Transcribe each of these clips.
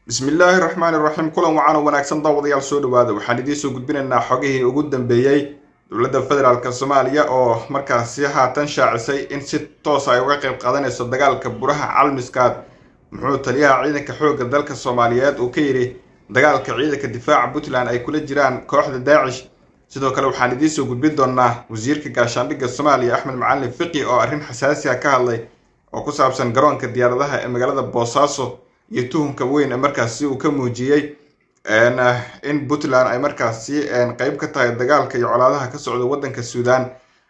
بسم الله الرحمن الرحيم كلن وعنا wanaagsan daawadayaal soo dhawaada waxaan idin soo gudbinaynaa xogihii ugu dambeeyay dowladda federaalka Soomaaliya oo markaasi haatan shaacisay in si toos ah ay uga qayb qaadanayso dagaalka buraha calmiskaad muxuu taliyaha ciidanka xoogga dalka Soomaaliyeed uu ka yiri dagaalka ciidanka difaaca Puntland ay kula jiraan kooxda Daesh sidoo kale waxaan idin soo gudbin doonaa wasiirka gaashaandhigga Soomaaliya Axmed Macalin Fiqi oo arrin xasaasi ah ka hadlay oo ku saabsan garoonka diyaaradaha ee magaalada Boosaaso iyo tuhunka weyn ee markaasi uu ka muujiyay in Puntland ay markaasi qayb ka tahay dagaalka iyo colaadaha ka socda wadanka Suudaan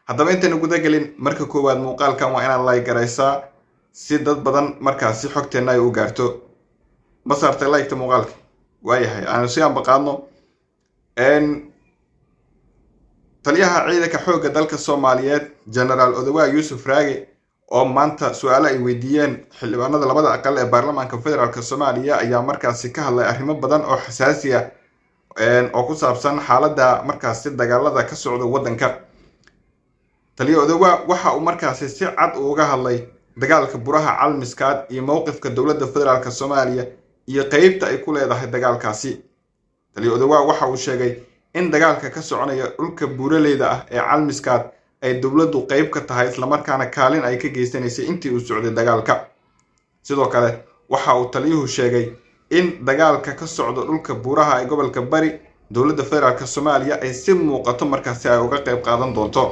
haddaba intaan guda galin marka koowaad muuqaalkan waa inaad like garaysaa si dad badan markaasi xogteena ay u gaarto ma saartay like muuqaalka waayahay aan si aan baqaadno taliyaha ciidanka xoogga dalka Soomaaliyeed General Odawa Yusuf Raage oo maanta su'aalo ay weydiiyeen xildhibaanada labada aqal ee baarlamaanka federaalka Soomaaliya ayaa markaasi ka hadlay arrimo badan oo xasaasi ah oo ku saabsan xaaladda markaasi dagaalada ka socda wadanka taliya Odawa waxa uu markaasi si cad uga hadlay dagaalka buraha calmiskaad iyo mowqifka dowladda federaalka Soomaaliya iyo qaybta ay ku leedahay dagaalkaasi taliya Odawa waxa uu sheegay in dagaalka ka soconaya dhulka buuraleyda ah ee calmiskaad ay dowladdu qayb ka tahay isla markaana kaalin ay ka geysanaysay intii uu socday dagaalka sidoo kale waxa uu taliyuhu sheegay in dagaalka ka socdo dhulka buuraha ee gobolka Bari dowladda federaalka Soomaaliya ay si muuqato markaasi ay uga qayb qaadan doonto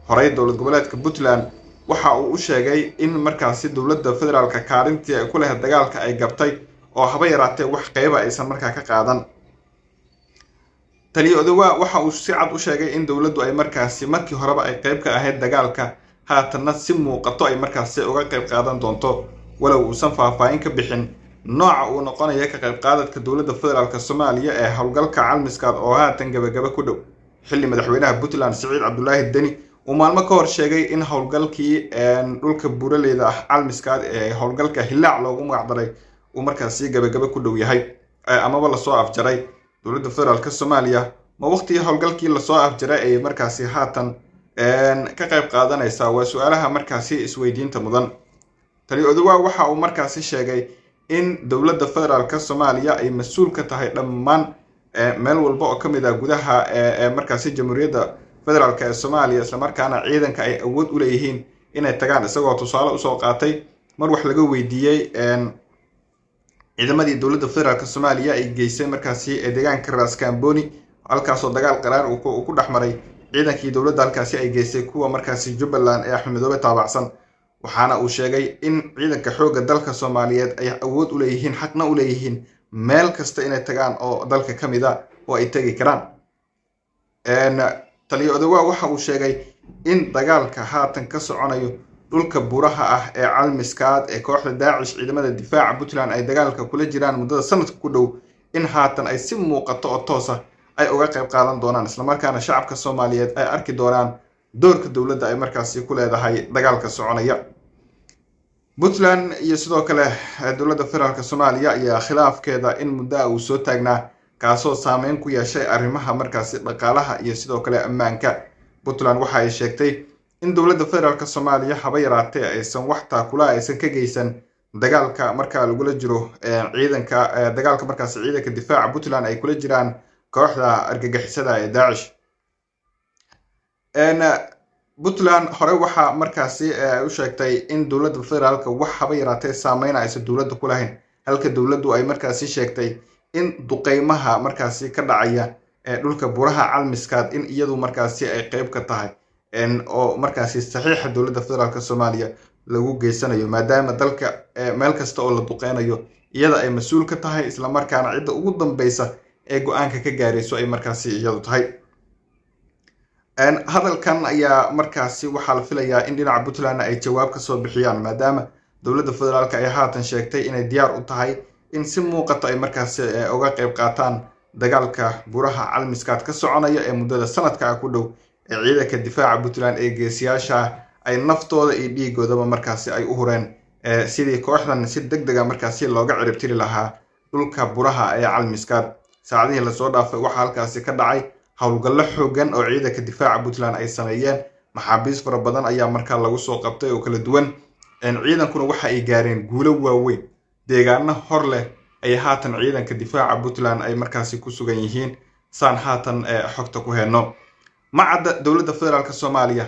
horay dowlad goboleedka Puntland waxa uu u sheegay in markaasi dowladda federaalka kaalintii ay ku leedahay dagaalka ay gabtay oo haba yaraatee wax qayba aysan markaa ka qaadan taliya Odawa waxa uu si cad u sheegay in dowladdu ay markaasi markii horeba ay qayb ka ahayd dagaalka haatanna si muuqato ay markaasi uga qayb qaadan doonto walow uusan faahfaahin ka bixin nooca uu noqonayo ka qayb qaadadka dowladda federaalka Soomaaliya ee howlgalka calmiskaad oo haatan gabagaba ku dhow xilli madaxweynaha Puntland Siciid Cabdullaahi Deni uu maalmo ka hor sheegay in howlgalkii dhulka buuraleyda ah calmiskaad ee howlgalka Hilaac loogu magac daray uu markaasi gabagaba ku dhow yahay amaba la soo afjaray dowladda federaalka Soomaaliya ma waqtii howlgalkii la soo afjaray ay markaasi haatan ka qayb qaadanaysaa waa su'aalaha markaasi isweydiinta mudan taliya Odawa waxa uu markaasi sheegay in dowladda federaalka Soomaaliya ay mas'uul ka tahay dhammaan meel walba oo kamid ah gudaha markaasi jamhuuriyadda federaalka ee Soomaaliya isla markaana ciidanka ay awood u leeyihiin inay tagaan isagoo tusaale u soo qaatay mar wax laga weydiiyay ciidamadii dowladda federaalka Soomaaliya ay geysay markaasi deegaanka Ras Kamboni halkaas oo dagaal qaraar uu ku dhaxmaray ciidankii dowladda halkaasi ay geysay kuwa markaasi Jubbaland ee Axmed Madoobe taabacsan waxaana uu sheegay in ciidanka xoogga dalka Soomaaliyeed ay awood u leeyihiin xaqna u leeyihiin meel kasta inay tagaan oo dalka kamid ah oo ay tagi karaan taliya Odawa waxa uu sheegay in dagaalka haatan ka soconayo dhulka buraha ah ee calmiskaad ee kooxda Daesh ciidamada difaaca Puntland ay dagaalka kula jiraan muddada sanadka ku dhow in haatan ay si muuqato oo toos ah ay uga qayb qaadan doonaan isla markaana shacabka Soomaaliyeed ay arki doonaan doorka dowladda ay markaasi ku leedahay dagaalka soconaya Puntland iyo sidoo kale dowladda federaalka Soomaaliya ayaa khilaafkeeda in muddo uu soo taagnaa kaasoo saameyn ku yeeshay arrimaha markaasi dhaqaalaha iyo sidoo kale ammaanka Puntland waxa ay sheegtay in dowladda federaalka Soomaaliya haba yaraatee aysan wax taakula aysan ka geysan dagaalka marka lagu jiro ciidanka dagaalka markaasi ciidanka difaaca Puntland ay kula jiraan kooxda argagixisada ee Daesh Puntland hore waxa markaasi u sheegtay in dowladda federaalka wax haba yaraatee saameyn aysan dowladda ku lahayn halka dowladdu ay markaasi sheegtay in duqeymaha markaasi ka dhacaya dhulka buraha calmiskaad in iyadu markaasi ay qayb ka tahay oo markaasi saxiixa dowladda federaalka Soomaaliya lagu geysanayo maadaama dalka meel kasta oo la duqeynayo iyada ay mas'uul ka tahay isla markaana cidda ugu dambaysa ee go'aanka ka gaarayso ay markaasi iyadu tahay hadalkan ayaa markaasi waxaa la filayaa in dhinaca Puntland ay jawaab ka soo bixiyaan maadaama dowladda federaalka ay haatan sheegtay inay diyaar u tahay in si muuqato ay markaasi uga qayb qaataan dagaalka buraha calmiskaad ka soconaya ee muddada sanadka ku dhow ee ciidanka difaaca Puntland ee geesiyaasha ay naftooda iyo dhiigoodaba markaasi ay u hureen sidii kooxdan si degdeg ah markaasi looga cirib tiri lahaa dhulka buraha ee calmiskaad saacadihii la soo dhaafay waxa halkaasi ka dhacay howlgallo xooggan oo ciidanka difaaca Puntland ay sameeyeen maxaabiis fara badan ayaa markaa lagu soo qabtay oo kala duwan ciidankuna waxa ay gaareen guulo waaweyn deegaano hor leh ay haatan ciidanka difaaca Puntland ay markaasi ku sugan yihiin saan haatan xogta ku heyno macadda dowladda federaalka Soomaaliya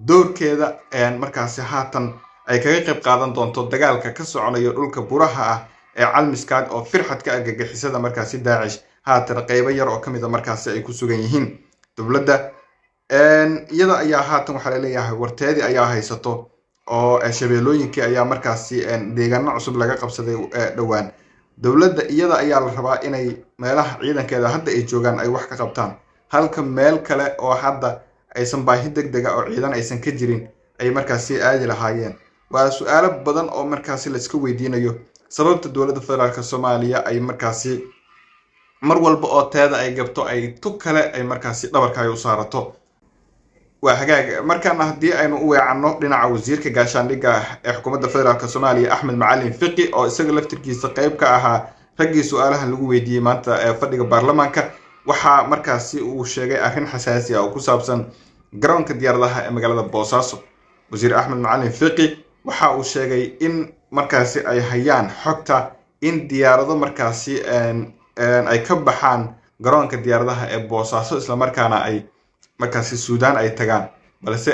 doorkeeda markaasi haatan ay kaga qayb qaadan doonto dagaalka ka soconayo dhulka buraha ah ee Calmiskaad oo firxadka argagixisada markaasi Daacish haatan qaybo yar oo kamid ah markaasi ay ku sugan yihiin dowladda iyada ayaa haatan waxa la leeyahay warteedii ayaa haysato oo shabeelooyinkii ayaa markaasi deegaano cusub laga qabsaday dhawaan dowladda iyada ayaa la rabaa inay meelaha ciidankeeda hadda ay joogaan ay wax ka qabtaan halka meel kale oo hadda aysan baahi degdeg ah oo ciidan aysan ka jirin ay markaasi aadi lahaayeen waa su'aalo badan oo markaasi la iska weydiinayo sababta dowladda federaalka Soomaaliya ay markaasi mar walba oo teeda ay gabto ay tu kale ay markaasi dhabarka ay u saarato waa hagaag markaana haddii aynu u weecanno dhinaca wasiirka gaashaandhigga ee xukuumadda federaalka Soomaaliya Axmed Macalin Fiqi oo isaga laftirkiisa qayb ka ahaa raggii su'aalahan lagu weydiiyay maanta ee fadhiga baarlamaanka waxa markaasi uu sheegay arrin xasaasi ah oo ku saabsan garoonka diyaaradaha ee magaalada Boosaaso wasiir Axmed Macalin Fiqi waxa uu sheegay in markaasi ay hayaan xogta in diyaarado markaasi ay ka baxaan garoonka diyaaradaha ee Boosaaso isla markaana ay markaasi Suudaan ay tagaan balse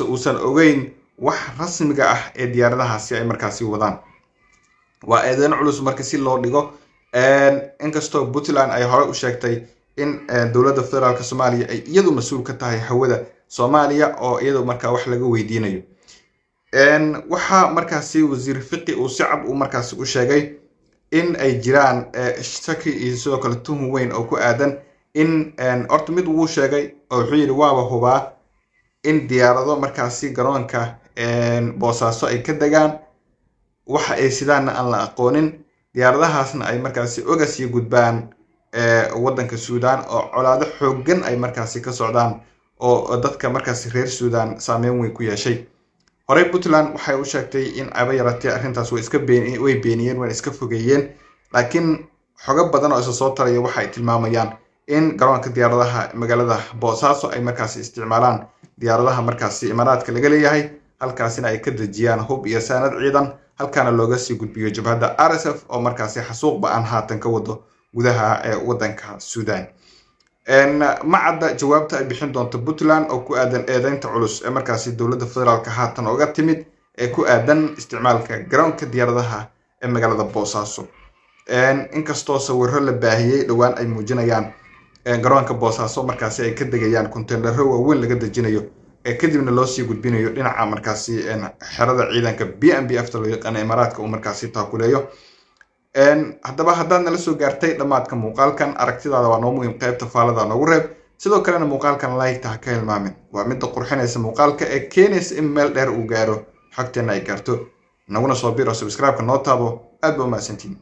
uusan ogeyn wax rasmiga ah ee diyaaradahaasi ay markaasi wadaan waa eedayn culus marka si loo dhigo inkastoo Puntland ay hore u sheegtay in dowladda federaalka Soomaaliya ay iyadu mas'uul ka tahay hawada Soomaaliya oo iyadu markaa wax laga weydiinayo waxa markaasi wasiir Fiqi uu si cad u markaasi u sheegay in ay jiraan shaki iyo sidoo kale tuhun weyn oo ku aadan in horta mid uu sheegay oo wuxuu yiri waaba hubaa in diyaarado markaasi garoonka Boosaaso ay ka dagaan waxa ay sidaan aan la aqoonin diyaaradahaasna ay markaasi uga sii gudbaan waddanka Suudaan oo colaado xooggan ay markaasi ka socdaan oo dadka markaasi reer Suudaan saameyn weyn ku yeeshay horey Puntland waxay u sheegtay in aba yaratay arrintaas way beeniyeen way iska fogeeyeen laakiin xogo badan oo isa soo taraya waxay tilmaamayaan in garoonka diyaaradaha magaalada Boosaaso ay markaasi isticmaalaan diyaaradaha markaasi Imaaraadka laga leeyahay halkaasina ay ka dajiyaan hub iyo saanad ciidan halkaana looga sii gudbiyo jabhadda RSF oo markaasi xasuuq ba'an haatan ka wado gudaha waddanka Suudaan macadda jawaabta ay bixin doonto Puntland oo ku aadan eedaynta culus ee markaasi dowladda federaalka haatan uga timid ee ku aadan isticmaalka garoonka diyaaradaha ee magaalada Boosaaso inkastoo sawirro la baahiyay dhawaan ay muujinayaan garoonka Boosaaso markaasi ay ka degayaan containero waaweyn laga dejinayo kadibna loo sii gudbinayo dhinaca markaasi xerada ciidanka BNPF loo yaqaan Imaaraadka oo markaasi taakuleeyo haddaba haddaad nala soo gaartay dhamaadka muuqaalkan aragtidaada waa noo muhiim qaybta faalada noogu reeb sidoo kalena muuqaalkan like ha ka hilmaamin waa mid qurxinaysa muuqaalka ee keenaysa in meel dheer uu gaaro xogteena ay gaarto naguna soo biro subscribe-ka noo taabo aad ba u mahadsantiin